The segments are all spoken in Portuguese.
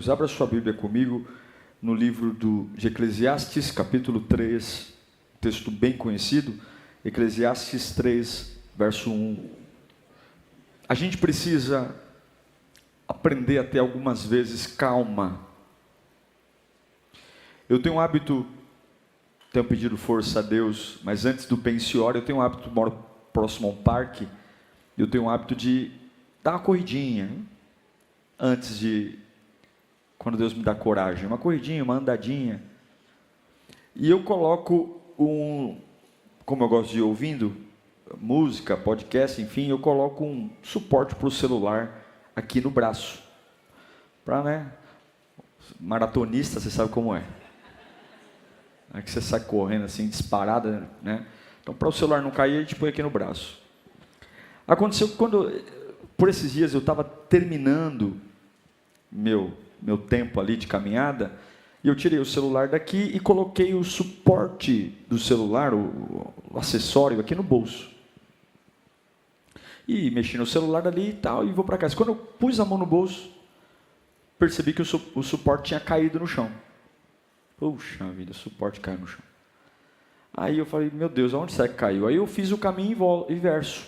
Deus. Abra sua Bíblia comigo no livro de Eclesiastes, capítulo 3, texto bem conhecido, Eclesiastes 3, verso 1. A gente precisa aprender a ter algumas vezes calma. Eu tenho um hábito, tenho pedido força a Deus, mas antes do pense e ore, eu tenho um hábito, moro próximo a um parque, eu tenho um hábito de dar uma corridinha, antes de, quando Deus me dá coragem, uma corridinha, uma andadinha, e eu coloco como eu gosto de ir ouvindo, música, podcast, enfim, eu coloco um suporte para o celular aqui no braço, para, maratonista, você sabe como é. É que você sai correndo assim, disparada, né? Então, para o celular não cair, a gente põe aqui no braço. Aconteceu que por esses dias, eu estava terminando meu tempo ali de caminhada, e eu tirei o celular daqui e coloquei o suporte do celular, o acessório, aqui no bolso. E mexi no celular ali e tal, e vou para casa. Quando eu pus a mão no bolso, percebi que o suporte tinha caído no chão. Puxa vida, o suporte caiu no chão. Aí eu falei, meu Deus, aonde será que caiu? Aí eu fiz o caminho inverso.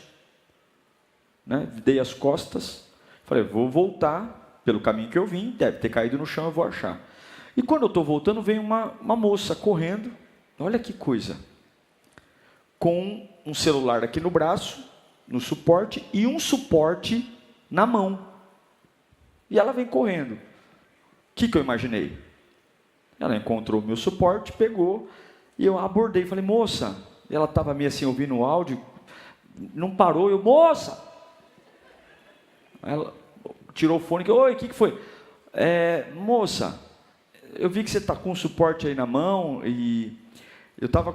Dei as costas, falei, vou voltar pelo caminho que eu vim, deve ter caído no chão, eu vou achar. E quando eu estou voltando, vem uma moça correndo, olha que coisa, com um celular aqui no braço, no suporte, e um suporte na mão. E ela vem correndo. O que eu imaginei? Ela encontrou o meu suporte, pegou, e eu abordei, falei, moça, e ela estava meio assim, ouvindo o áudio, não parou, moça! Ela tirou o fone, oi, o que foi? Moça, eu vi que você está com o suporte aí na mão, e eu estava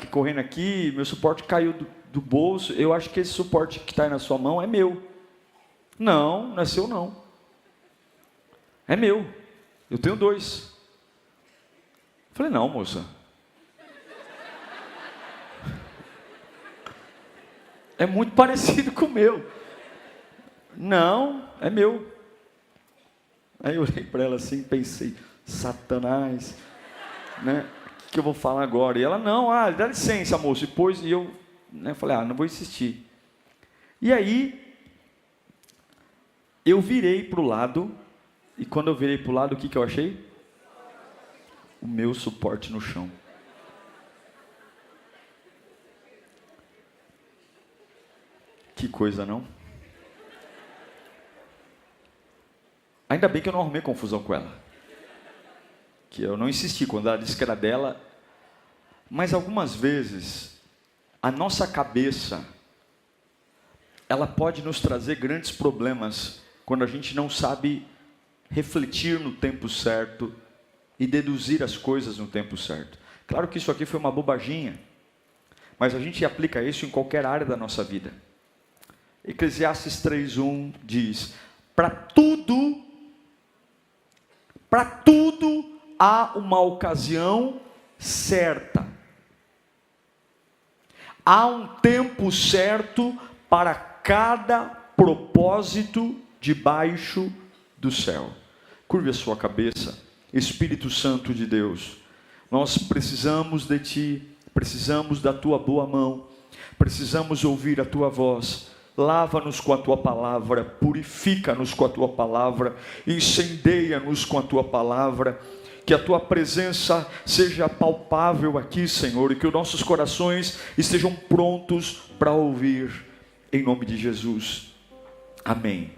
correndo aqui, meu suporte caiu do bolso, eu acho que esse suporte que está aí na sua mão é meu. Não é seu não. É meu, eu tenho 2. Falei, não, moça. É muito parecido com o meu. Não, é meu. Aí eu olhei para ela assim, pensei, Satanás, o que eu vou falar agora? E ela, não, dá licença, moço. E eu falei, não vou insistir. E aí, eu virei para o lado, e quando eu virei para o lado, o que eu achei? O meu suporte no chão. Que coisa, não? Ainda bem que eu não arrumei confusão com ela. Que eu não insisti quando ela disse que era dela. Mas algumas vezes, a nossa cabeça, ela pode nos trazer grandes problemas quando a gente não sabe refletir no tempo certo e deduzir as coisas no tempo certo. Claro que isso aqui foi uma bobaginha, mas a gente aplica isso em qualquer área da nossa vida. Eclesiastes 3:1 diz, para tudo há uma ocasião certa. Há um tempo certo para cada propósito debaixo do céu. Curve a sua cabeça. Espírito Santo de Deus, nós precisamos de Ti, precisamos da Tua boa mão, precisamos ouvir a Tua voz. Lava-nos com a Tua palavra, purifica-nos com a Tua palavra, incendeia-nos com a Tua palavra, que a Tua presença seja palpável aqui, Senhor, e que os nossos corações estejam prontos para ouvir, em nome de Jesus, amém.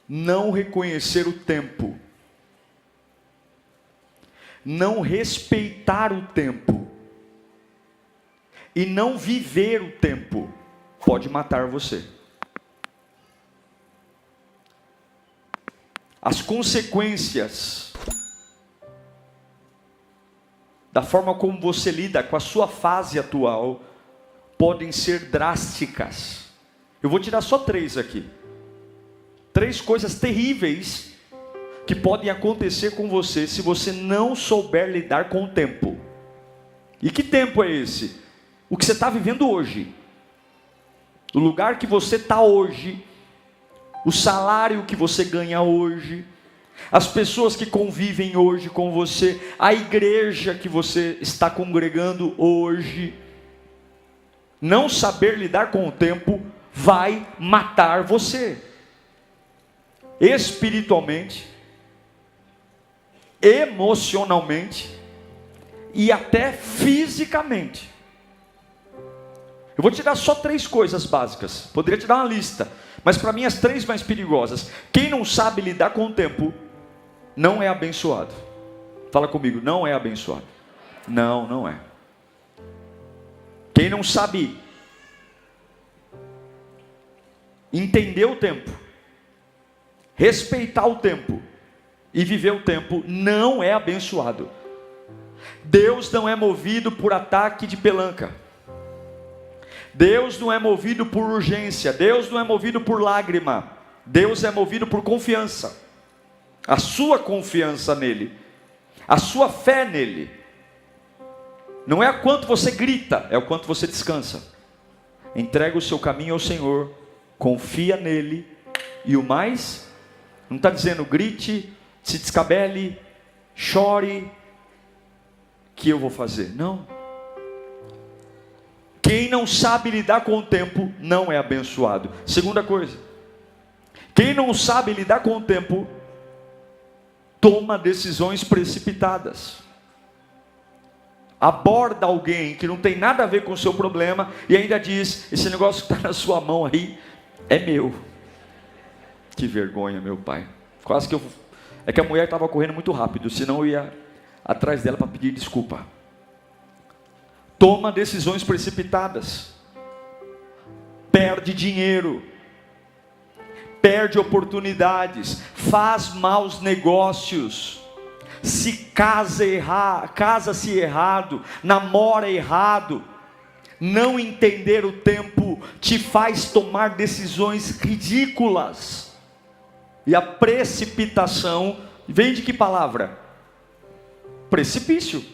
Não reconhecer o tempo, não respeitar o tempo, e não viver o tempo, pode matar você. As consequências da forma como você lida com a sua fase atual podem ser drásticas. Eu vou tirar só 3 aqui. 3 coisas terríveis que podem acontecer com você se você não souber lidar com o tempo. E que tempo é esse? O que você está vivendo hoje. O lugar que você está hoje o salário que você ganha hoje, as pessoas que convivem hoje com você, a igreja que você está congregando hoje. Não saber lidar com o tempo vai matar você, espiritualmente, emocionalmente e até fisicamente. Eu vou te dar só 3 coisas básicas, poderia te dar uma lista, mas para mim as 3 mais perigosas. Quem não sabe lidar com o tempo não é abençoado. Fala comigo, não é abençoado. Não, não é. Quem não sabe entender o tempo, respeitar o tempo e viver o tempo, não é abençoado. Deus não é movido por ataque de pelanca. Deus não é movido por urgência. Deus não é movido por lágrima. Deus é movido por confiança. A sua confiança nele, a sua fé nele, não é o quanto você grita, é o quanto você descansa. Entrega o seu caminho ao Senhor, confia nele, e o mais, não está dizendo grite, se descabele, chore, que eu vou fazer. Não. Quem não sabe lidar com o tempo não é abençoado. Segunda coisa, quem não sabe lidar com o tempo toma decisões precipitadas. Aborda alguém que não tem nada a ver com o seu problema e ainda diz: esse negócio que está na sua mão aí é meu. Que vergonha, meu pai. Quase que eu... É que a mulher estava correndo muito rápido, senão eu ia atrás dela para pedir desculpa. Toma decisões precipitadas. Perde dinheiro. Perde oportunidades. Faz maus negócios. Casa-se errado. Namora errado. Não entender o tempo te faz tomar decisões ridículas. E a precipitação vem de que palavra? Precipício.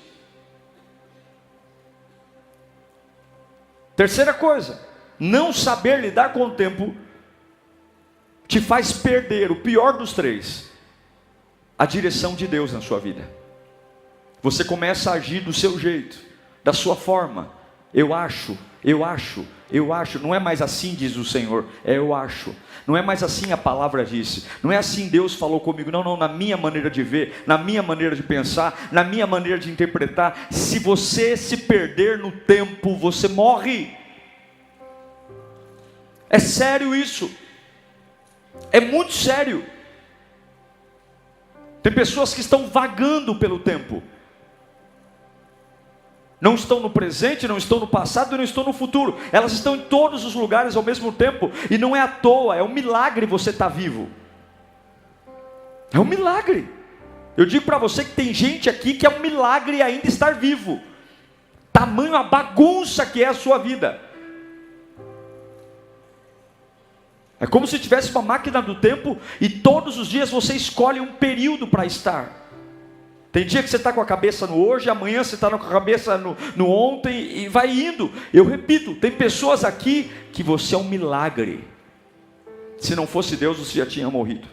Terceira coisa, não saber lidar com o tempo te faz perder o pior dos 3, a direção de Deus na sua vida. Você começa a agir do seu jeito, da sua forma. Eu acho, não é mais assim, diz o Senhor, eu acho. Não é mais assim, a palavra disse. Não é assim, Deus falou comigo. Não, na minha maneira de ver, na minha maneira de pensar, na minha maneira de interpretar. Se você se perder no tempo, você morre. É sério isso. É muito sério. Tem pessoas que estão vagando pelo tempo. Não estão no presente, não estão no passado e não estão no futuro. Elas estão em todos os lugares ao mesmo tempo. E não é à toa, é um milagre você estar vivo. É um milagre. Eu digo para você que tem gente aqui que é um milagre ainda estar vivo. Tamanho a bagunça que é a sua vida. É como se tivesse uma máquina do tempo e todos os dias você escolhe um período para estar. Tem dia que você está com a cabeça no hoje, amanhã você está com a cabeça no ontem e vai indo. Eu repito, tem pessoas aqui que você é um milagre. Se não fosse Deus, você já tinha morrido.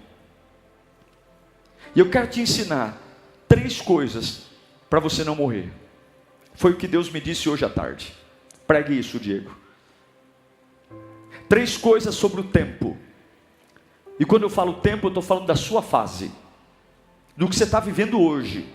E eu quero te ensinar 3 coisas para você não morrer. Foi o que Deus me disse hoje à tarde. Pregue isso, Diego. 3 coisas sobre o tempo. E quando eu falo tempo, eu estou falando da sua fase. Do que você está vivendo hoje,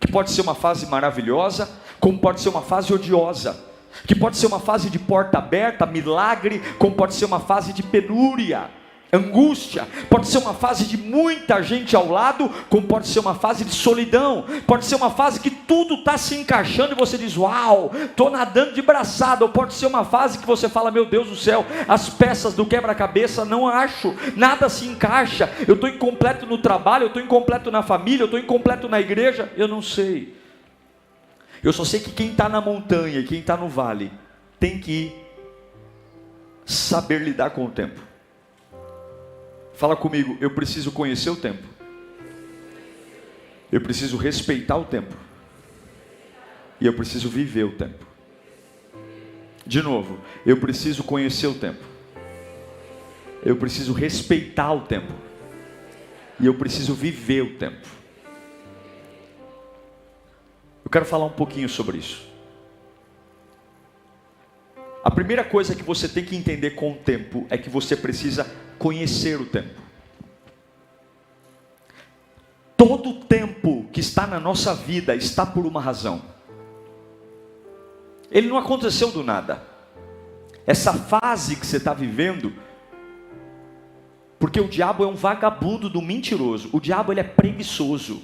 que pode ser uma fase maravilhosa, como pode ser uma fase odiosa, que pode ser uma fase de porta aberta, milagre, como pode ser uma fase de penúria, angústia, pode ser uma fase de muita gente ao lado, como pode ser uma fase de solidão, pode ser uma fase que tudo está se encaixando e você diz, uau, estou nadando de braçada, ou pode ser uma fase que você fala, meu Deus do céu, as peças do quebra-cabeça não acho, nada se encaixa, eu estou incompleto no trabalho, eu estou incompleto na família, eu estou incompleto na igreja, eu não sei. Eu só sei que quem está na montanha e quem está no vale, tem que saber lidar com o tempo. Fala comigo, eu preciso conhecer o tempo. Eu preciso respeitar o tempo. E eu preciso viver o tempo. De novo, eu preciso conhecer o tempo. Eu preciso respeitar o tempo. E eu preciso viver o tempo. Eu quero falar um pouquinho sobre isso. A primeira coisa que você tem que entender com o tempo é que você precisa conhecer o tempo. Todo o tempo que está na nossa vida está por uma razão. Ele não aconteceu do nada. Essa fase que você está vivendo, porque o diabo é um vagabundo do mentiroso. O diabo ele é preguiçoso.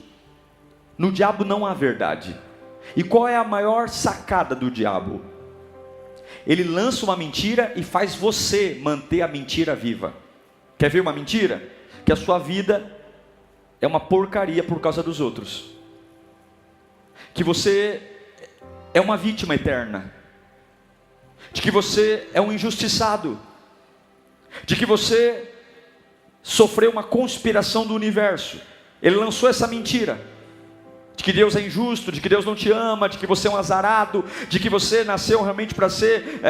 No diabo não há verdade. E qual é a maior sacada do diabo? Ele lança uma mentira e faz você manter a mentira viva. Quer ver uma mentira? Que a sua vida é uma porcaria por causa dos outros. Que você é uma vítima eterna. De que você é um injustiçado. De que você sofreu uma conspiração do universo. Ele lançou essa mentira. De que Deus é injusto, de que Deus não te ama, de que você é um azarado, de que você nasceu realmente para ser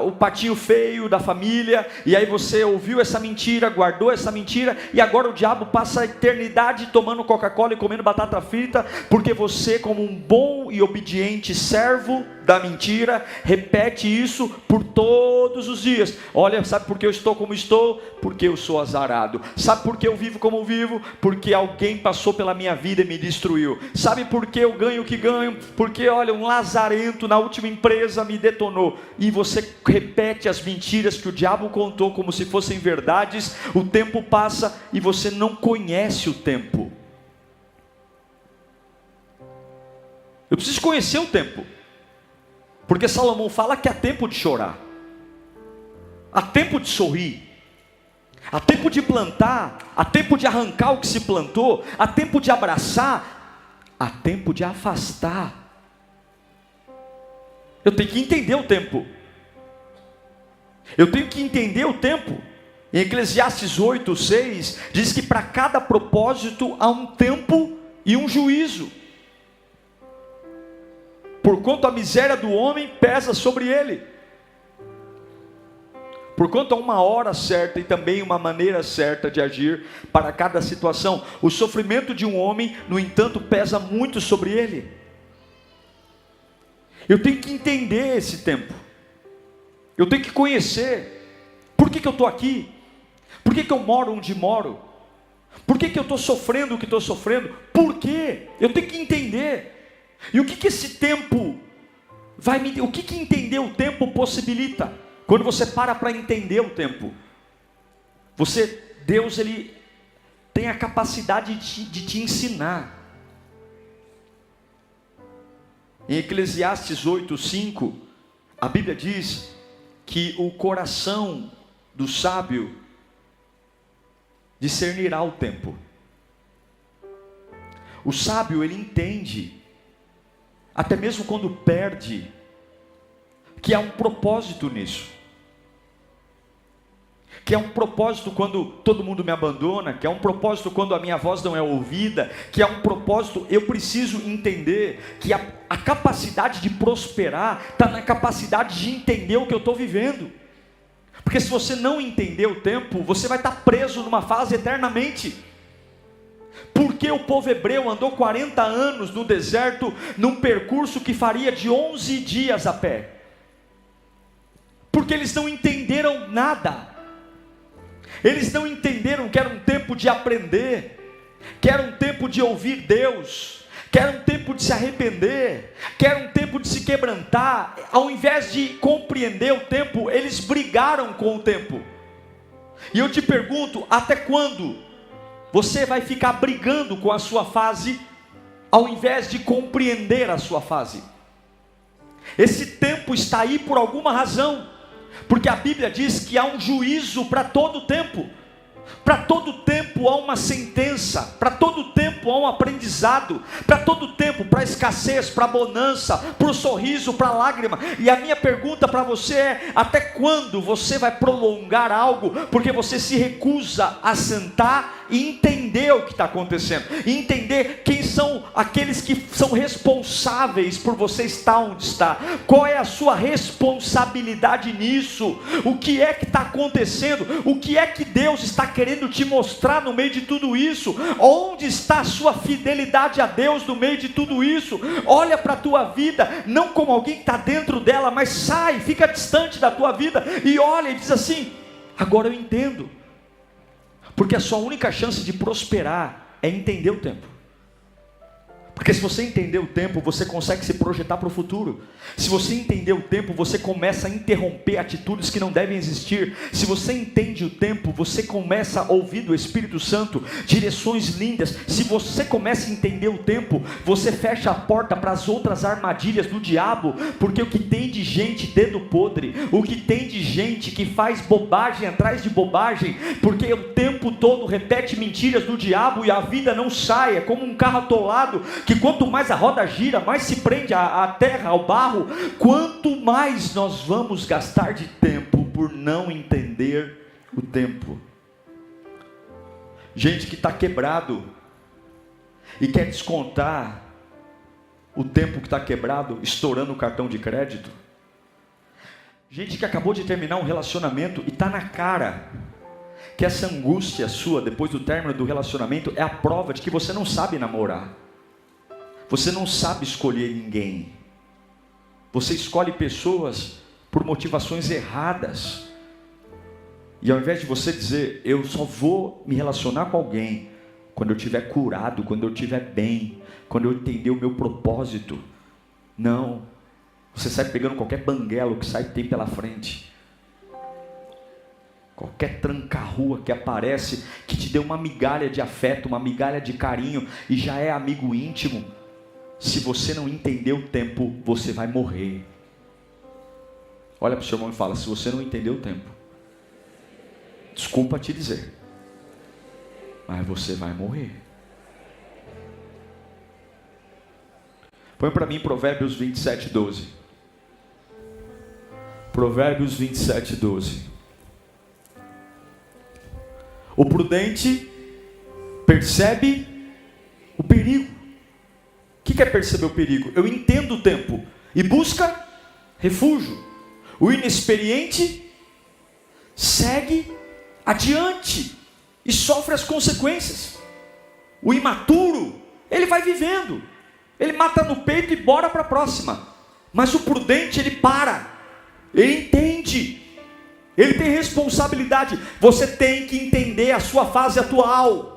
o patinho feio da família, e aí você ouviu essa mentira, guardou essa mentira, e agora o diabo passa a eternidade tomando Coca-Cola e comendo batata frita, porque você, como um bom e obediente servo da mentira, repete isso por todos os dias. Olha, sabe por que eu estou como estou? Porque eu sou azarado. Sabe por que eu vivo como vivo? Porque alguém passou pela minha vida e me destruiu. Sabe por que eu ganho o que ganho? Porque olha, um lazarento na última empresa me detonou. E você repete as mentiras que o diabo contou como se fossem verdades. O tempo passa e você não conhece o tempo. Eu preciso conhecer o tempo. Porque Salomão fala que há tempo de chorar, há tempo de sorrir, há tempo de plantar, há tempo de arrancar o que se plantou, há tempo de abraçar, há tempo de afastar. Eu tenho que entender o tempo. Eu tenho que entender o tempo. Em Eclesiastes 8:6 diz que para cada propósito há um tempo e um juízo. Porquanto a miséria do homem pesa sobre ele. Porquanto há uma hora certa e também uma maneira certa de agir para cada situação. O sofrimento de um homem, no entanto, pesa muito sobre ele. Eu tenho que entender esse tempo. Eu tenho que conhecer. Por que eu estou aqui? Por que eu moro onde moro? Por que eu estou sofrendo o que estou sofrendo? Por quê? Eu tenho que entender. E o que esse tempo vai me... O que entender o tempo possibilita? Quando você para entender o tempo, Deus ele tem a capacidade de te ensinar. Em Eclesiastes 8:5, a Bíblia diz que o coração do sábio discernirá o tempo. O sábio ele entende, até mesmo quando perde, que há um propósito nisso. Que é um propósito quando todo mundo me abandona, que é um propósito quando a minha voz não é ouvida, que é um propósito, eu preciso entender que a capacidade de prosperar está na capacidade de entender o que eu estou vivendo. Porque se você não entender o tempo, você vai estar preso numa fase eternamente. Porque o povo hebreu andou 40 anos no deserto, num percurso que faria de 11 dias a pé? Porque eles não entenderam nada. Eles não entenderam que era um tempo de aprender, que era um tempo de ouvir Deus, que era um tempo de se arrepender, que era um tempo de se quebrantar. Ao invés de compreender o tempo, eles brigaram com o tempo. E eu te pergunto, até quando você vai ficar brigando com a sua fase, ao invés de compreender a sua fase? Esse tempo está aí por alguma razão, porque a Bíblia diz que há um juízo para todo tempo. Para todo tempo há uma sentença, para todo tempo há um aprendizado, para todo tempo, para a escassez, para a bonança, para o sorriso, para a lágrima. E a minha pergunta para você é: até quando você vai prolongar algo, porque você se recusa a sentar e entender o que está acontecendo, e entender quem são aqueles que são responsáveis por você estar onde está, qual é a sua responsabilidade nisso, o que é que está acontecendo, o que é que Deus está querendo te mostrar no meio de tudo isso, onde está a sua fidelidade a Deus no meio de tudo isso. Olha para a tua vida, não como alguém que está dentro dela, mas sai, fica distante da tua vida, e olha e diz assim: agora eu entendo, porque a sua única chance de prosperar é entender o tempo. Porque se você entender o tempo, você consegue se projetar para o futuro. Se você entender o tempo, você começa a interromper atitudes que não devem existir. Se você entende o tempo, você começa a ouvir do Espírito Santo direções lindas. Se você começa a entender o tempo, você fecha a porta para as outras armadilhas do diabo. Porque o que tem de gente dedo podre, o que tem de gente que faz bobagem atrás de bobagem, porque o tempo todo repete mentiras do diabo e a vida não sai. É como um carro atolado, que quanto mais a roda gira, mais se prende à terra, ao barro. Quanto mais nós vamos gastar de tempo por não entender o tempo. Gente que está quebrado e quer descontar o tempo que está quebrado, estourando o cartão de crédito. Gente que acabou de terminar um relacionamento e está na cara que essa angústia sua depois do término do relacionamento é a prova de que você não sabe namorar. Você não sabe escolher ninguém. Você escolhe pessoas por motivações erradas. E ao invés de você dizer: eu só vou me relacionar com alguém quando eu estiver curado, quando eu estiver bem, quando eu entender o meu propósito. Não. Você sai pegando qualquer banguelo que sai tem pela frente. Qualquer tranca-rua que aparece, que te dê uma migalha de afeto, uma migalha de carinho, e já é amigo íntimo. Se você não entender o tempo, você vai morrer. Olha para o seu irmão e fala: se você não entender o tempo, desculpa te dizer, mas você vai morrer. Põe para mim Provérbios 27, 12. Provérbios 27, 12. O prudente percebe o perigo. O que é perceber o perigo? Eu entendo o tempo e busca refúgio. O inexperiente segue adiante e sofre as consequências. O imaturo, ele vai vivendo, ele mata no peito e bora para a próxima. Mas o prudente, ele para, ele entende, ele tem responsabilidade. Você tem que entender a sua fase atual.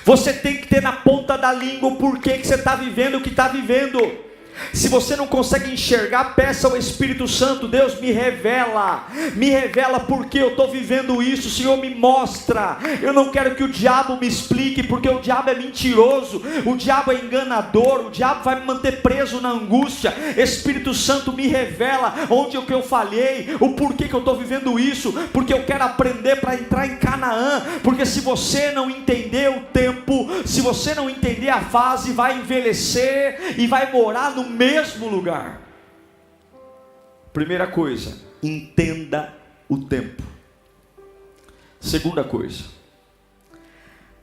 Você tem que ter na ponta da língua o porquê que você está vivendo o que está vivendo. Se você não consegue enxergar, peça ao Espírito Santo: Deus, me revela porque eu estou vivendo isso. Senhor, me mostra. Eu não quero que o diabo me explique, porque o diabo é mentiroso, o diabo é enganador, o diabo vai me manter preso na angústia. Espírito Santo, me revela onde é que eu falhei, o porquê que eu estou vivendo isso, porque eu quero aprender para entrar em Canaã. Porque se você não entender o tempo, se você não entender a fase, vai envelhecer e vai morar no mesmo lugar. Primeira coisa, entenda o tempo. Segunda coisa,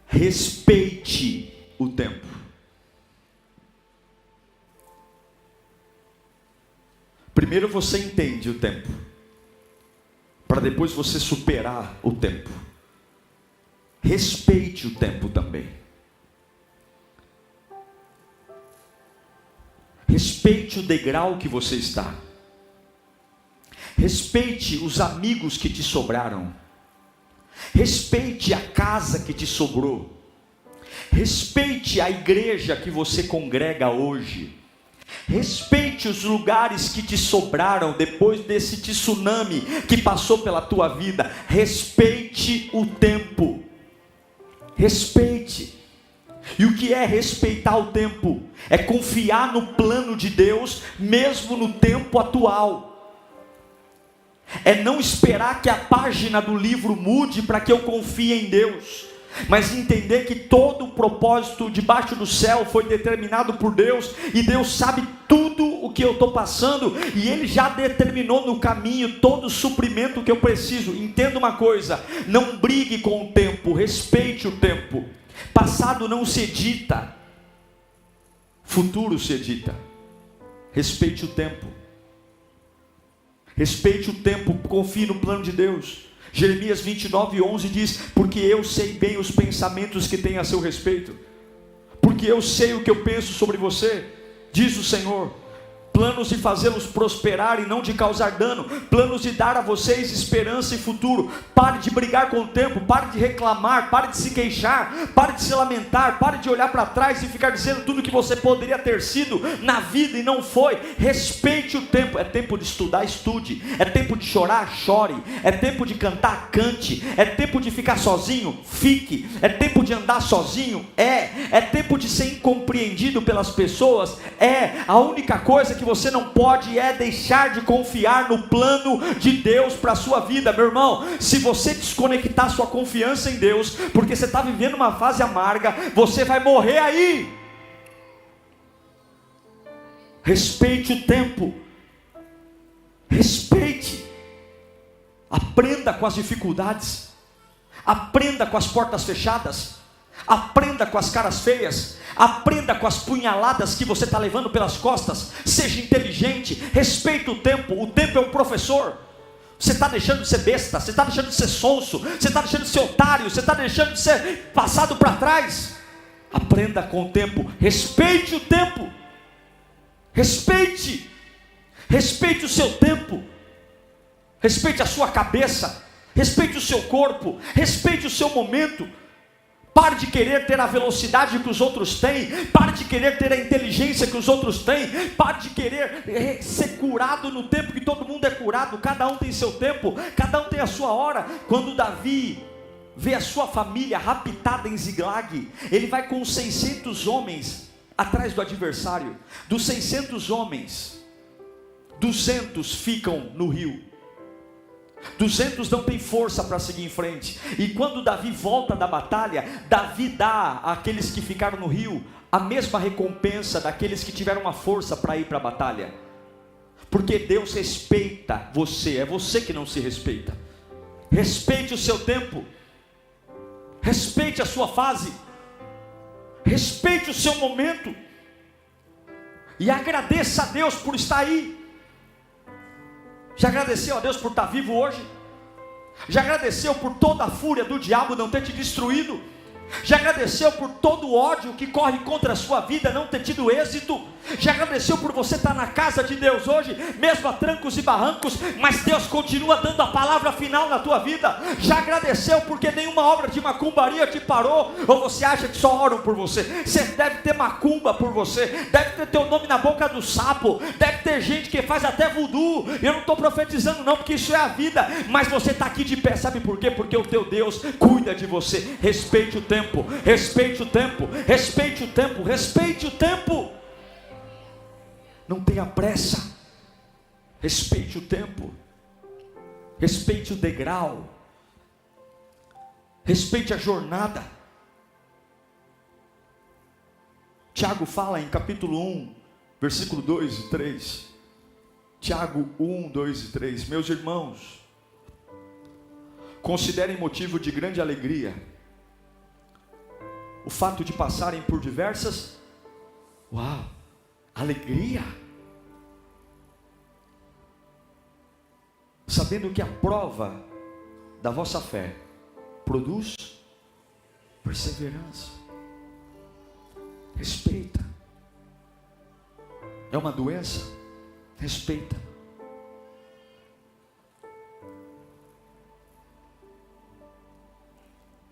respeite o tempo. Primeiro você entende o tempo, para depois você superar o tempo. Respeite o tempo também. Respeite o degrau que você está. Respeite os amigos que te sobraram. Respeite a casa que te sobrou. Respeite a igreja que você congrega hoje. Respeite os lugares que te sobraram depois desse tsunami que passou pela tua vida. Respeite o tempo. Respeite. E o que é respeitar o tempo? É confiar no plano de Deus, mesmo no tempo atual. É não esperar que a página do livro mude para que eu confie em Deus, mas entender que todo o propósito debaixo do céu foi determinado por Deus, e Deus sabe tudo o que eu estou passando, e Ele já determinou no caminho todo o suprimento que eu preciso. Entenda uma coisa: não brigue com o tempo, respeite o tempo. Passado não se edita, futuro se edita. Respeite o tempo. Respeite o tempo, confie no plano de Deus. Jeremias 29:11 diz: porque eu sei bem os pensamentos que tenho a seu respeito, porque eu sei o que eu penso sobre você, diz o Senhor, planos de fazê-los prosperar e não de causar dano, planos de dar a vocês esperança e futuro. Pare de brigar com o tempo, pare de reclamar, pare de se queixar, pare de se lamentar, pare de olhar para trás e ficar dizendo tudo que você poderia ter sido na vida e não foi. Respeite o tempo. É tempo de estudar, estude. É tempo de chorar, chore. É tempo de cantar, cante. É tempo de ficar sozinho, fique. É tempo de andar sozinho, é tempo de ser incompreendido pelas pessoas, a única coisa que você não pode é deixar de confiar no plano de Deus para a sua vida. Meu irmão, se você desconectar sua confiança em Deus, porque você está vivendo uma fase amarga, você vai morrer aí. Respeite o tempo, respeite, aprenda com as dificuldades, aprenda com as portas fechadas, aprenda com as caras feias, aprenda com as punhaladas que você está levando pelas costas. Seja inteligente, respeite o tempo é um professor. Você está deixando de ser besta, você está deixando de ser sonso, você está deixando de ser otário, você está deixando de ser passado para trás. Aprenda com o tempo, respeite o tempo, respeite o seu tempo, respeite a sua cabeça, respeite o seu corpo, respeite o seu momento. Pare de querer ter a velocidade que os outros têm, pare de querer ter a inteligência que os outros têm, pare de querer ser curado no tempo que todo mundo é curado. Cada um tem seu tempo, cada um tem a sua hora. Quando Davi vê a sua família raptada em Ziglag, ele vai com 600 homens atrás do adversário. Dos 600 homens, 200 ficam no rio, 200 não tem força para seguir em frente. E quando Davi volta da batalha, Davi dá àqueles que ficaram no rio a mesma recompensa daqueles que tiveram a força para ir para a batalha. Porque Deus respeita você, é você que não se respeita. Respeite o seu tempo, respeite a sua fase, respeite o seu momento, e agradeça a Deus por estar aí. Já agradeceu a Deus por estar vivo hoje? Já agradeceu por toda a fúria do diabo não ter te destruído? Já agradeceu por todo o ódio que corre contra a sua vida não ter tido êxito? Já agradeceu por você estar na casa de Deus hoje, mesmo a trancos e barrancos, mas Deus continua dando a palavra final na tua vida? Já agradeceu porque nenhuma obra de macumbaria te parou? Ou você acha que só oram por você? Você deve ter macumba por você, deve ter teu nome na boca do sapo, deve ter gente que faz até voodoo. Eu não estou profetizando não, porque isso é a vida, mas você está aqui de pé, sabe por quê? Porque o teu Deus cuida de você. Respeite o tempo, respeite o tempo, respeite o tempo, respeite o tempo. Não tenha pressa, respeite o tempo, respeite o degrau, respeite a jornada. Tiago fala em capítulo 1, versículo 2 e 3, Tiago 1, 2 e 3, meus irmãos, considerem motivo de grande alegria o fato de passarem por diversas, alegria, sabendo que a prova da vossa fé produz perseverança. Respeita. É uma doença? Respeita.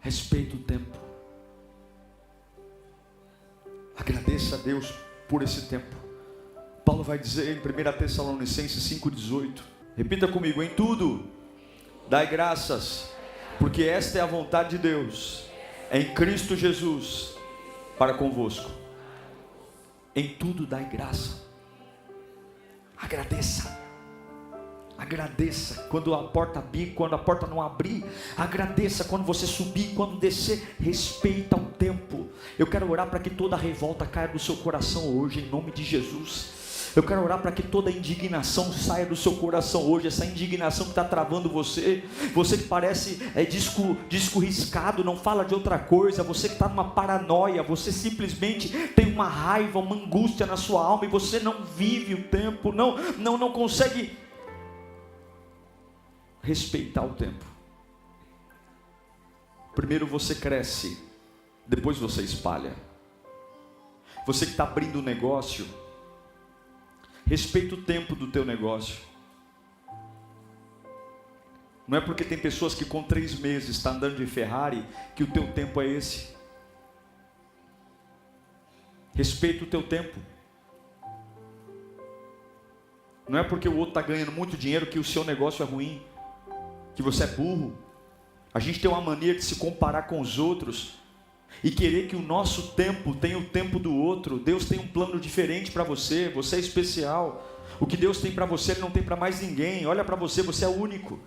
Respeita o tempo. Agradeça a Deus por esse tempo. Paulo vai dizer em 1 Tessalonicenses 5,18, repita comigo: em tudo dai graças, porque esta é a vontade de Deus em Cristo Jesus para convosco. Em tudo dai graça. Agradeça. Agradeça quando a porta abrir, quando a porta não abrir. Agradeça quando você subir, quando descer. Respeita o tempo. Eu quero orar para que toda a revolta caia do seu coração hoje, em nome de Jesus. Eu quero orar para que toda indignação saia do seu coração hoje, essa indignação que está travando você que parece disco riscado, não fala de outra coisa, você que está numa paranoia, você simplesmente tem uma raiva, uma angústia na sua alma, e você não vive o tempo, não consegue respeitar o tempo. Primeiro você cresce, depois você espalha. Você que está abrindo um negócio, respeita o tempo do teu negócio. Não é porque tem pessoas que com 3 meses estão andando de Ferrari que o teu tempo é esse. Respeita o teu tempo. Não é porque o outro está ganhando muito dinheiro que o seu negócio é ruim, que você é burro. A gente tem uma mania de se comparar com os outros e querer que o nosso tempo tenha o tempo do outro. Deus tem um plano diferente para você, você é especial. O que Deus tem para você, Ele não tem para mais ninguém. Olha para você, você é único.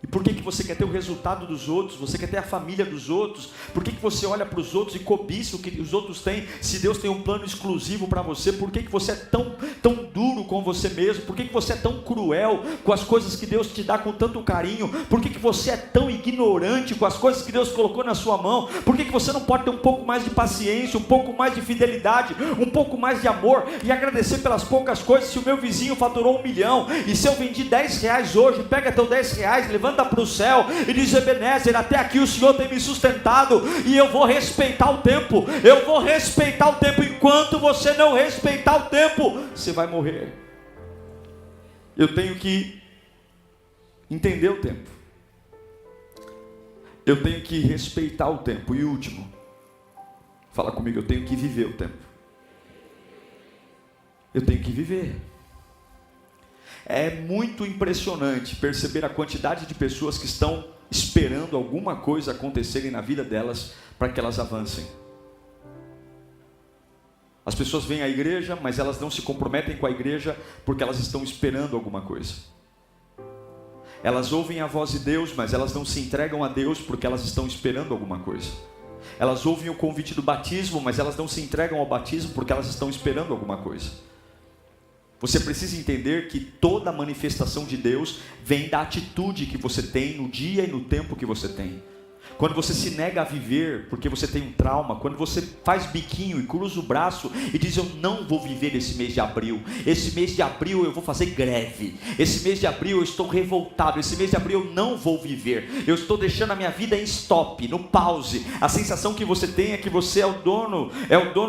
E por que você quer ter o resultado dos outros? Você quer ter a família dos outros? Por que você olha para os outros e cobiça o que os outros têm? Se Deus tem um plano exclusivo para você, por que você é tão duro com você mesmo? Por que você é tão cruel com as coisas que Deus te dá com tanto carinho? Por que você é tão ignorante com as coisas que Deus colocou na sua mão? Por que você não pode ter um pouco mais de paciência, um pouco mais de fidelidade, um pouco mais de amor e agradecer pelas poucas coisas? Se o meu vizinho faturou 1 milhão e se eu vendi 10 reais hoje, pega teu 10 reais, levanta para o céu e diz: Ebenezer, até aqui o Senhor tem me sustentado e eu vou respeitar o tempo. Eu vou respeitar o tempo. Enquanto você não respeitar o tempo, você vai morrer. Eu tenho que entender o tempo. Eu tenho que respeitar o tempo. E último, fala comigo, eu tenho que viver o tempo. Eu tenho que viver. É muito impressionante perceber a quantidade de pessoas que estão esperando alguma coisa acontecerem na vida delas para que elas avancem. As pessoas vêm à igreja, mas elas não se comprometem com a igreja porque elas estão esperando alguma coisa. Elas ouvem a voz de Deus, mas elas não se entregam a Deus porque elas estão esperando alguma coisa. Elas ouvem o convite do batismo, mas elas não se entregam ao batismo porque elas estão esperando alguma coisa. Você precisa entender que toda manifestação de Deus vem da atitude que você tem no dia e no tempo que você tem. Quando você se nega a viver porque você tem um trauma, quando você faz biquinho e cruza o braço e diz: eu não vou viver esse mês de abril, esse mês de abril eu vou fazer greve, esse mês de abril eu estou revoltado, esse mês de abril eu não vou viver, eu estou deixando a minha vida em stop, no pause. A sensação que você tem é que você é o dono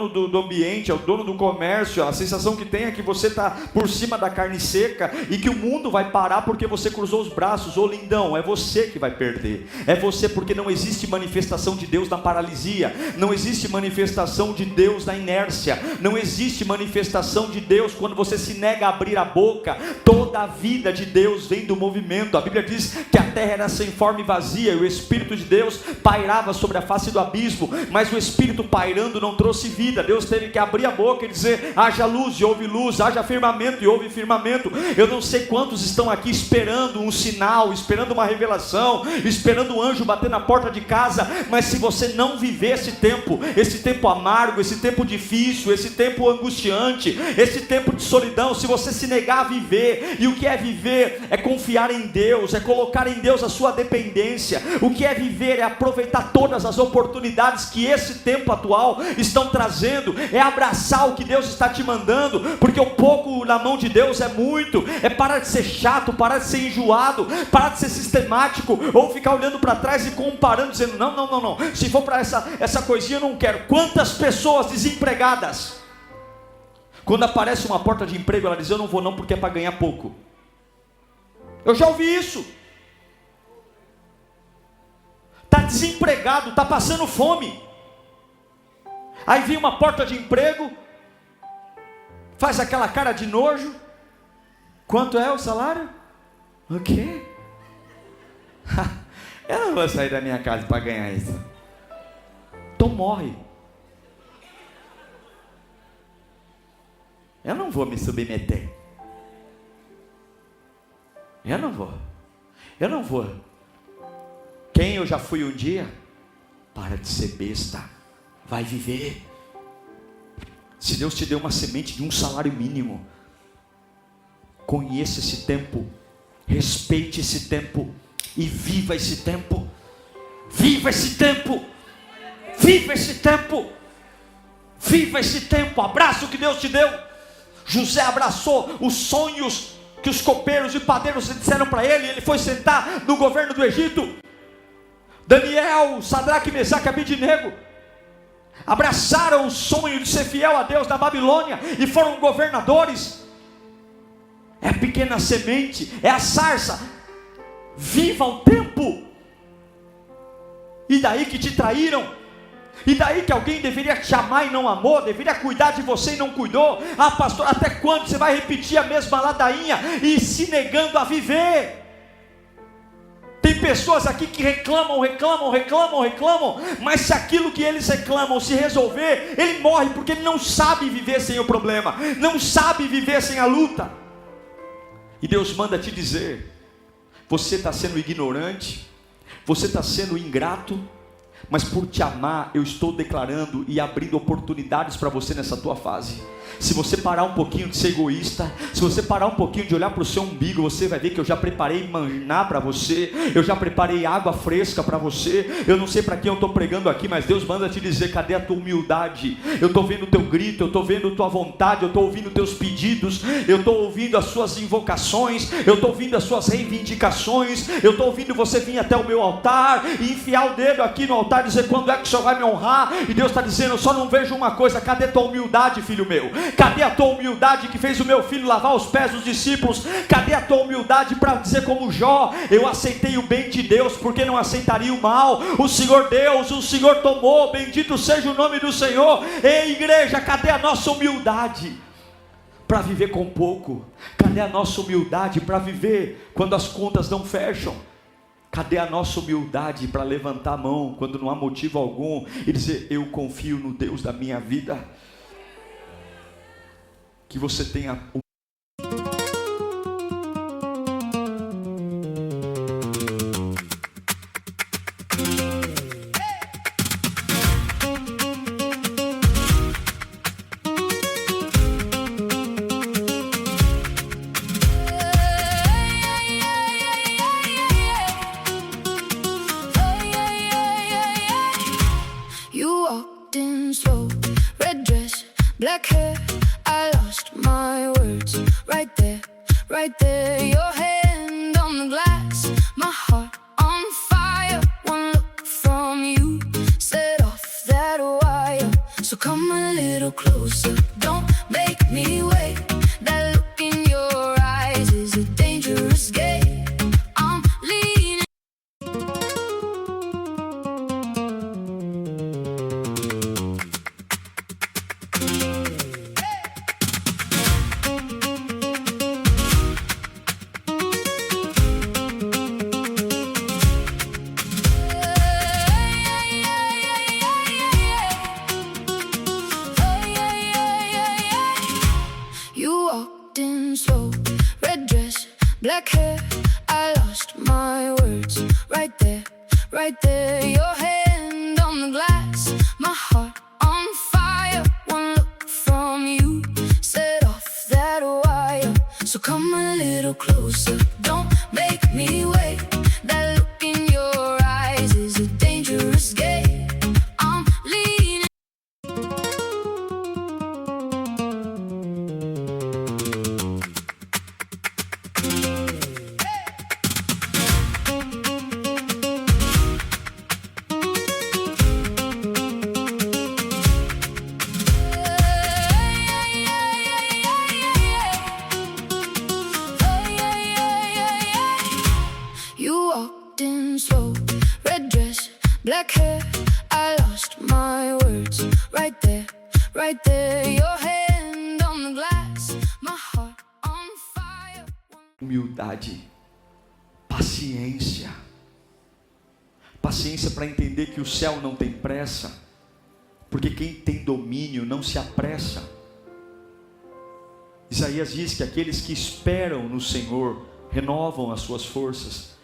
do ambiente, é o dono do comércio. A sensação que tem é que você está por cima da carne seca e que o mundo vai parar porque você cruzou os braços. Ô lindão, é você que vai perder, é você, porque não existe manifestação de Deus na paralisia, não existe manifestação de Deus na inércia, não existe manifestação de Deus quando você se nega a abrir a boca. Toda a vida de Deus vem do movimento. A Bíblia diz que a terra era sem forma e vazia e o Espírito de Deus pairava sobre a face do abismo, mas o Espírito pairando não trouxe vida. Deus teve que abrir a boca e dizer: haja luz e houve luz, haja firmamento e houve firmamento. Eu não sei quantos estão aqui esperando um sinal, esperando uma revelação, esperando um anjo bater na porta de casa, mas se você não viver esse tempo amargo, esse tempo difícil, esse tempo angustiante, esse tempo de solidão, se você se negar a viver, e o que é viver? É confiar em Deus, é colocar em Deus a sua dependência. O que é viver? É aproveitar todas as oportunidades que esse tempo atual estão trazendo, é abraçar o que Deus está te mandando, porque o pouco na mão de Deus é muito. É parar de ser chato, parar de ser enjoado, parar de ser sistemático, ou ficar olhando para trás e comparando, dizendo: não, se for para essa coisinha eu não quero. Quantas pessoas desempregadas, quando aparece uma porta de emprego, ela diz: eu não vou não porque é para ganhar pouco. Eu já ouvi isso. Está desempregado, está passando fome, aí vem uma porta de emprego, faz aquela cara de nojo. Quanto é o salário? O quê? Eu não vou sair da minha casa para ganhar isso. Então morre. Eu não vou me submeter. Eu não vou. Quem eu já fui um dia? Para de ser besta. Vai viver. Se Deus te deu uma semente de um salário mínimo, Conheça esse tempo, respeite esse tempo e viva esse tempo. Viva esse tempo, viva esse tempo, viva esse tempo. Abraça o que Deus te deu. José abraçou os sonhos que os copeiros e padeiros disseram para ele. Ele foi sentar no governo do Egito. Daniel, Sadraque, Mesaque e Abednego abraçaram o sonho de ser fiel a Deus na Babilônia e foram governadores. É a pequena semente, é a sarça. Viva o tempo. E daí que te traíram? E daí que alguém deveria te amar e não amou, deveria cuidar de você e não cuidou? Ah, pastor, até quando você vai repetir a mesma ladainha e se negando a viver? Tem pessoas aqui que reclamam, mas se aquilo que eles reclamam se resolver, ele morre, porque ele não sabe viver sem o problema, não sabe viver sem a luta. E Deus manda te dizer: você está sendo ignorante, você está sendo ingrato, mas por te amar, eu estou declarando e abrindo oportunidades para você nessa tua fase. Se você parar um pouquinho de ser egoísta, se você parar um pouquinho de olhar para o seu umbigo, você vai ver que eu já preparei maná para você, eu já preparei água fresca para você. Eu não sei para quem eu estou pregando aqui, mas Deus manda te dizer: cadê a tua humildade? Eu estou vendo o teu grito, eu estou vendo a tua vontade, eu estou ouvindo teus pedidos, eu estou ouvindo as suas invocações, eu estou ouvindo as suas reivindicações, eu estou ouvindo você vir até o meu altar e enfiar o dedo aqui no altar e dizer: quando é que o Senhor vai me honrar? E Deus está dizendo: eu só não vejo uma coisa. Cadê a tua humildade, filho meu? Cadê a tua humildade que fez o meu filho lavar os pés dos discípulos? Cadê a tua humildade para dizer como Jó: eu aceitei o bem de Deus, porque não aceitaria o mal? O Senhor Deus, o Senhor tomou, bendito seja o nome do Senhor. Ei, igreja, cadê a nossa humildade para viver com pouco? Cadê a nossa humildade para viver quando as contas não fecham? Cadê a nossa humildade para levantar a mão quando não há motivo algum e dizer: eu confio no Deus da minha vida? Que você tenha You walked in slow, red dress, black hair. I lost my words right there. Your hand on the glass, my heart on fire. One look from you set off that wire. So come a little closer, don't make me wait. That look in your eyes is a dangerous game. I'm leaning. You walked in slow, red dress, black hair. I lost my words right there. Your hand on the glass, my heart on fire. One look from you set off that wire. So come a little closer, don't make me wait. That look in your eyes is a dangerous game. I'm leaning. You walked in slow, red dress, black hair. I lost my words right there. Your hand on the glass, my heart on fire. humildade, paciência. Paciência para entender que o céu não tem pressa, porque quem tem domínio não se apressa. Isaías diz que aqueles que esperam no Senhor renovam as suas forças.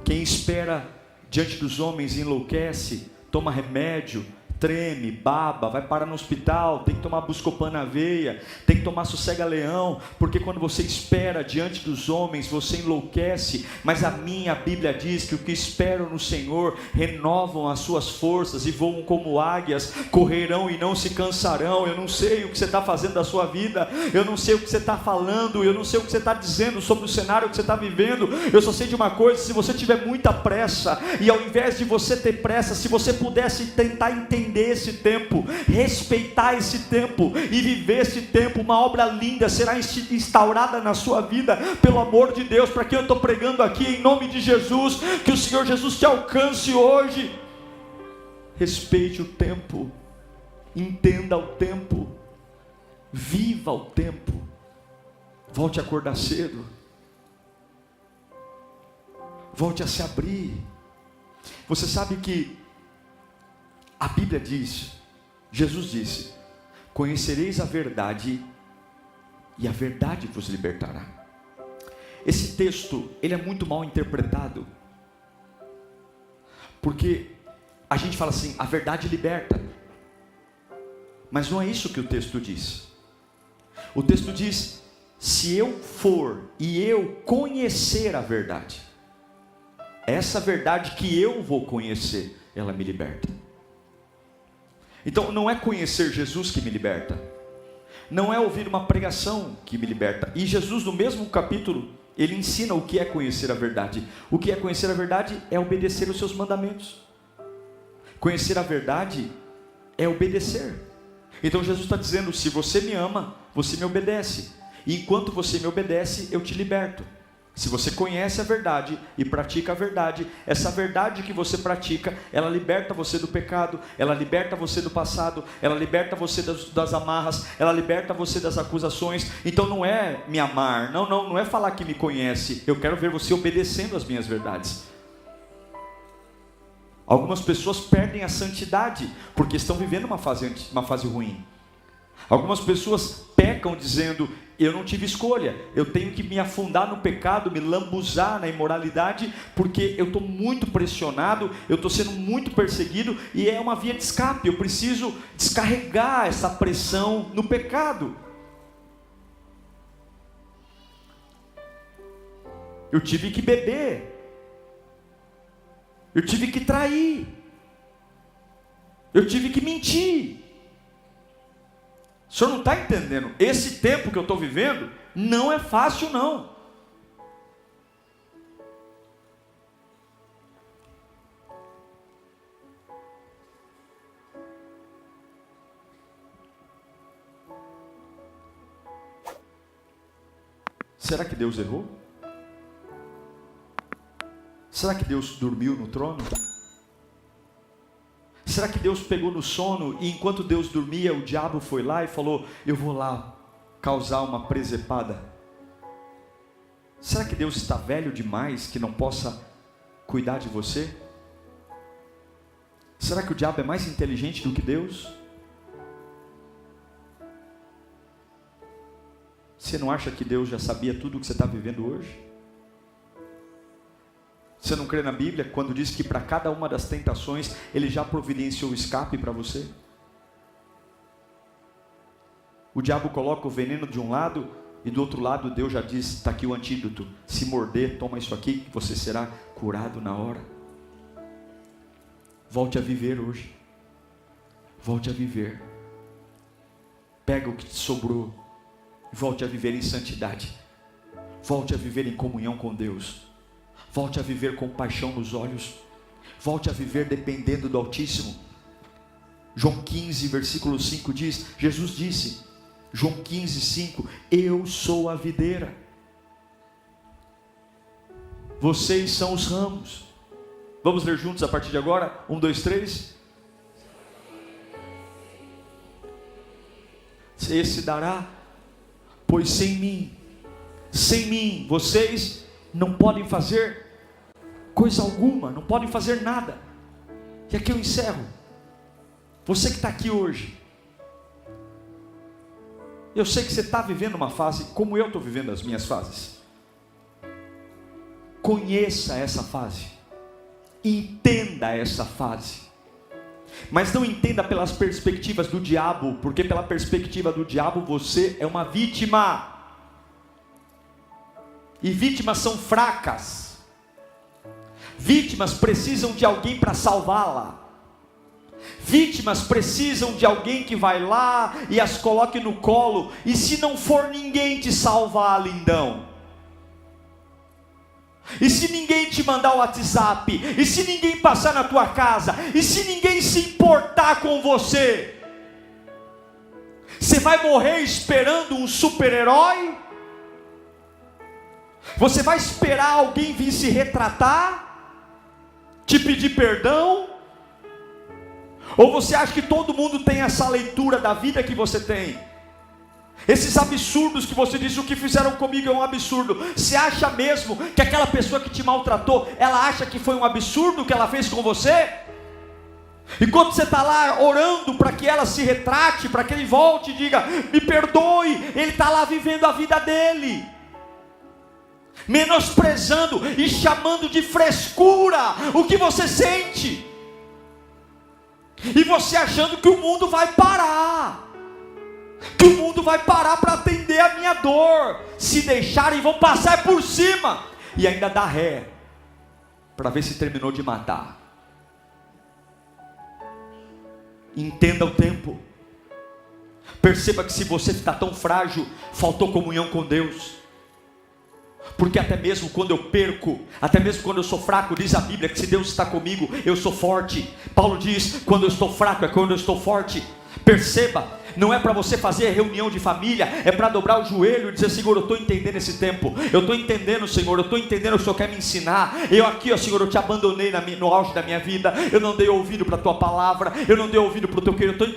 Quem espera diante dos homens enlouquece, toma remédio, treme, baba, vai parar no hospital, tem que tomar Buscopan na veia, tem que tomar sossega-leão, porque quando você espera diante dos homens, você enlouquece. Mas a Bíblia diz que o que esperam no Senhor renovam as suas forças e voam como águias, correrão e não se cansarão. Eu não sei o que você está fazendo da sua vida, eu não sei o que você está falando, eu não sei o que você está dizendo sobre o cenário que você está vivendo. Eu só sei de uma coisa: se você tiver muita pressa, e ao invés de você ter pressa, se você pudesse tentar entender esse tempo, respeitar esse tempo e viver esse tempo, uma obra linda será instaurada na sua vida, pelo amor de Deus. Para quem eu estou pregando aqui, em nome de Jesus, que o Senhor Jesus te alcance hoje. Respeite o tempo, entenda o tempo, viva o tempo, volte a acordar cedo, volte a se abrir. Você sabe que a Bíblia diz, Jesus disse: conhecereis a verdade e a verdade vos libertará. Esse texto, ele é muito mal interpretado, porque a gente fala assim: a verdade liberta, mas não é isso que o texto diz. O texto diz: se eu for e eu conhecer a verdade, essa verdade que eu vou conhecer, ela me liberta. Então não é conhecer Jesus que me liberta, não é ouvir uma pregação que me liberta. E Jesus, no mesmo capítulo, ele ensina o que é conhecer a verdade. O que é conhecer a verdade é obedecer os seus mandamentos. Conhecer a verdade é obedecer. Então Jesus está dizendo: se você me ama, você me obedece, e enquanto você me obedece, eu te liberto. Se você conhece a verdade e pratica a verdade, essa verdade que você pratica, ela liberta você do pecado, ela liberta você do passado, ela liberta você das amarras, ela liberta você das acusações. Então não é me amar, não é falar que me conhece, eu quero ver você obedecendo as minhas verdades. Algumas pessoas perdem a santidade porque estão vivendo uma fase ruim. Algumas pessoas pecam dizendo: eu não tive escolha, eu tenho que me afundar no pecado, me lambuzar na imoralidade, porque eu estou muito pressionado, eu estou sendo muito perseguido, e é uma via de escape, eu preciso descarregar essa pressão no pecado. Eu tive que beber, eu tive que trair, eu tive que mentir. O senhor não está entendendo? Esse tempo que eu estou vivendo não é fácil, não. Será que Deus errou? Será que Deus dormiu no trono? Será que Deus pegou no sono e enquanto Deus dormia, o diabo foi lá e falou: eu vou lá causar uma presepada? Será que Deus está velho demais que não possa cuidar de você? Será que o diabo é mais inteligente do que Deus? Você não acha que Deus já sabia tudo o que você está vivendo hoje? Você não crê na Bíblia quando diz que para cada uma das tentações Ele já providenciou o escape para você? O diabo coloca o veneno de um lado e do outro lado Deus já diz: está aqui o antídoto, se morder, toma isso aqui que você será curado na hora. Volte a viver hoje, volte a viver, pega o que te sobrou, volte a viver em santidade, volte a viver em comunhão com Deus. Volte a viver com paixão nos olhos. Volte a viver dependendo do Altíssimo. João 15, versículo 5 diz, Jesus disse, João 15, 5, eu sou a videira, vocês são os ramos. Vamos ler juntos a partir de agora? 1, 2, 3. Esse dará, pois sem mim, vocês não podem fazer coisa alguma, não podem fazer nada. E aqui eu encerro. Você que está aqui hoje, eu sei que você está vivendo uma fase como eu estou vivendo as minhas fases. Conheça essa fase, entenda essa fase. Mas não entenda pelas perspectivas do diabo, porque pela perspectiva do diabo você é uma vítima. E vítimas são fracas. Vítimas precisam de alguém para salvá-la. Vítimas precisam de alguém que vai lá e as coloque no colo. E se não for ninguém te salvar, lindão? E se ninguém te mandar o WhatsApp? E se ninguém passar na tua casa? E se ninguém se importar com você? Você vai morrer esperando um super-herói? Você vai esperar alguém vir se retratar? Te pedir perdão? Ou você acha que todo mundo tem essa leitura da vida que você tem? Esses absurdos que você diz, o que fizeram comigo é um absurdo. Você acha mesmo que aquela pessoa que te maltratou, ela acha que foi um absurdo o que ela fez com você? E quando você está lá orando para que ela se retrate, para que ele volte e diga, me perdoe, ele está lá vivendo a vida dele, menosprezando e chamando de frescura o que você sente. E você achando que o mundo vai parar, que o mundo vai parar para atender a minha dor. Se deixarem, vão passar por cima e ainda dá ré para ver se terminou de matar. Entenda o tempo. Perceba que se você está tão frágil, faltou comunhão com Deus. Porque até mesmo quando eu perco, até mesmo quando eu sou fraco, diz a Bíblia que se Deus está comigo, eu sou forte. Paulo diz, quando eu estou fraco é quando eu estou forte. Perceba, não é para você fazer reunião de família, é para dobrar o joelho e dizer, Senhor, eu estou entendendo esse tempo, eu estou entendendo, Senhor, eu estou entendendo o que o Senhor quer me ensinar. Eu aqui, ó Senhor, eu te abandonei no auge da minha vida, eu não dei ouvido para a tua palavra, eu não dei ouvido para o teu querer, eu estou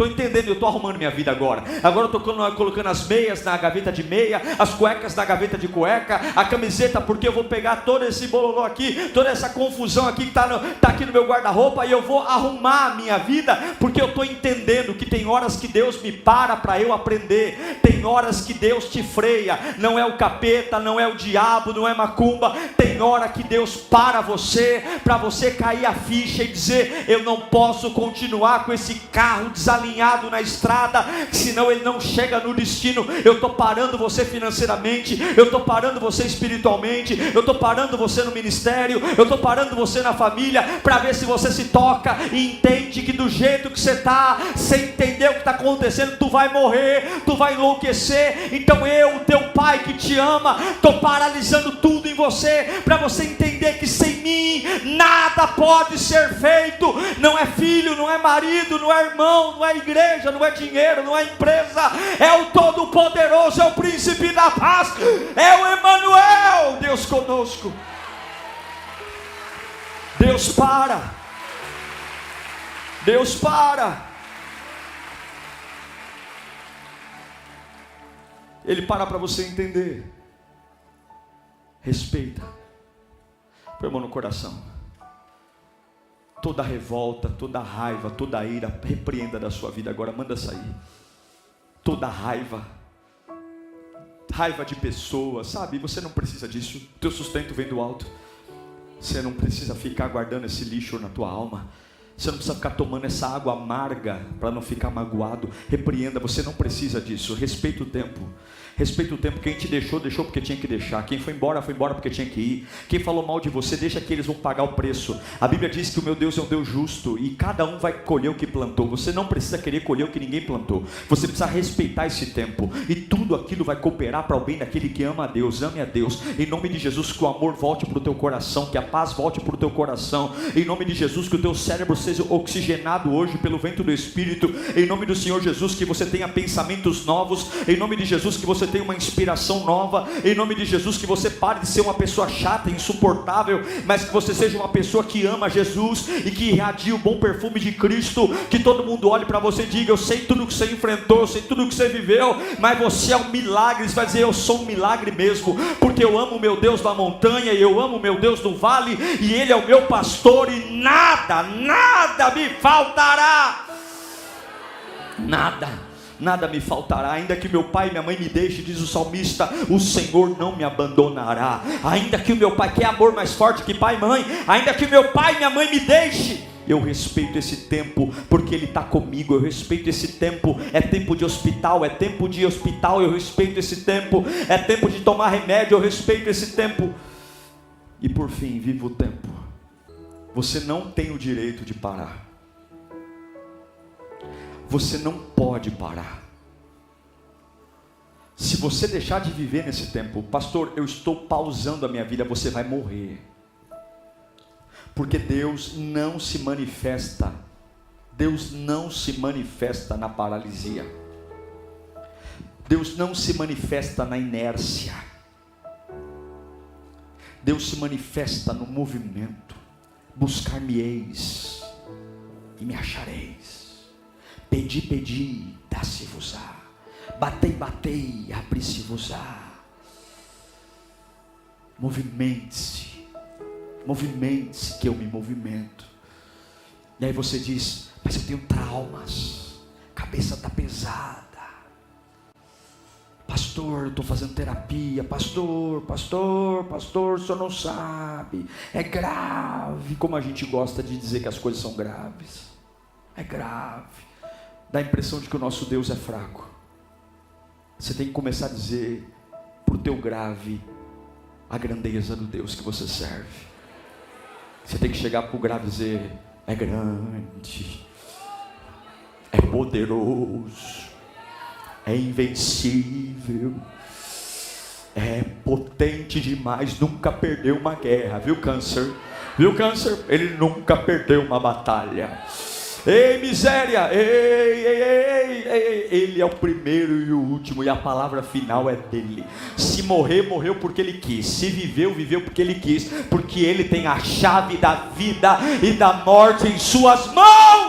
entendendo, eu estou arrumando minha vida agora eu estou colocando as meias na gaveta de meia, as cuecas na gaveta de cueca, a camiseta, porque eu vou pegar todo esse bololô aqui, toda essa confusão aqui que está aqui no meu guarda-roupa, e eu vou arrumar a minha vida, porque eu estou entendendo que tem horas que Deus me para eu aprender, tem horas que Deus te freia, não é o capeta, não é o diabo, não é macumba, tem hora que Deus para você, para você cair a ficha e dizer, eu não posso continuar com esse carro desalinhado na estrada, senão ele não chega no destino. Eu estou parando você financeiramente, eu estou parando você espiritualmente, eu estou parando você no ministério, eu estou parando você na família, para ver se você se toca e entende que do jeito que você está, sem entender o que está acontecendo, tu vai morrer, tu vai enlouquecer. Então eu, teu pai que te ama, estou paralisando tudo em você, para você entender que sem mim nada pode ser feito. Não é filho, não é marido, não é irmão, não é igreja, não é dinheiro, não é empresa, é o Todo-Poderoso, é o Príncipe da Paz, é o Emanuel, Deus conosco. Deus para, Deus para. Ele para você entender. Respeita. Põe a mão no coração. Toda revolta, toda raiva, toda ira, repreenda da sua vida agora, manda sair. Toda raiva de pessoas, sabe? Você não precisa disso. O teu sustento vem do alto. Você não precisa ficar guardando esse lixo na tua alma. Você não precisa ficar tomando essa água amarga para não ficar magoado. Repreenda, você não precisa disso. Respeita o tempo. Respeita o tempo. Quem te deixou, deixou porque tinha que deixar. Quem foi embora porque tinha que ir. Quem falou mal de você, deixa que eles vão pagar o preço. A Bíblia diz que o meu Deus é um Deus justo e cada um vai colher o que plantou. Você não precisa querer colher o que ninguém plantou. Você precisa respeitar esse tempo. E tudo aquilo vai cooperar para o bem daquele que ama a Deus. Ame a Deus. Em nome de Jesus, que o amor volte para o teu coração. Que a paz volte para o teu coração. Em nome de Jesus, que o teu cérebro seja oxigenado hoje pelo vento do Espírito. Em nome do Senhor Jesus, que você tenha pensamentos novos. Em nome de Jesus, que você tenha uma inspiração nova. Em nome de Jesus, que você pare de ser uma pessoa chata, insuportável, mas que você seja uma pessoa que ama Jesus e que irradie o bom perfume de Cristo. Que todo mundo olhe para você e diga, eu sei tudo que você enfrentou, eu sei tudo que você viveu, mas você é um milagre. Você vai dizer, eu sou um milagre mesmo, porque eu amo o meu Deus da montanha, e eu amo o meu Deus do vale, e Ele é o meu pastor, e nada me faltará. Nada me faltará. Ainda que meu pai e minha mãe me deixem, diz o salmista, o Senhor não me abandonará. Ainda que o meu pai, que é amor mais forte que pai e mãe, ainda que meu pai e minha mãe me deixem, eu respeito esse tempo, porque Ele está comigo. Eu respeito esse tempo. É tempo de hospital, eu respeito esse tempo. É tempo de tomar remédio, eu respeito esse tempo. E por fim, viva o tempo. Você não tem o direito de parar. Você não pode parar. Se você deixar de viver nesse tempo, pastor, eu estou pausando a minha vida, você vai morrer. Porque Deus não se manifesta na paralisia. Deus não se manifesta na inércia. Deus se manifesta no movimento. Buscar-me-eis e me achareis. Pedi, pedi, dá-se-vos-á. Batei, batei, abri-se-vos-á. Movimente-se que eu me movimento. E aí você diz, mas eu tenho traumas, cabeça está pesada. Pastor, eu estou fazendo terapia. Pastor, o senhor não sabe, é grave. Como a gente gosta de dizer que as coisas são graves. É grave. Dá a impressão de que o nosso Deus é fraco. Você tem que começar a dizer para o teu grave a grandeza do Deus que você serve. Você tem que chegar para o grave e dizer, é grande, é poderoso, é invencível, é potente demais, nunca perdeu uma guerra, viu câncer? Viu câncer? Ele nunca perdeu uma batalha. Ei, miséria, Ele é o primeiro e o último, e a palavra final é dele. Se morrer, morreu porque Ele quis. Se viveu, viveu porque Ele quis. Porque Ele tem a chave da vida e da morte em suas mãos.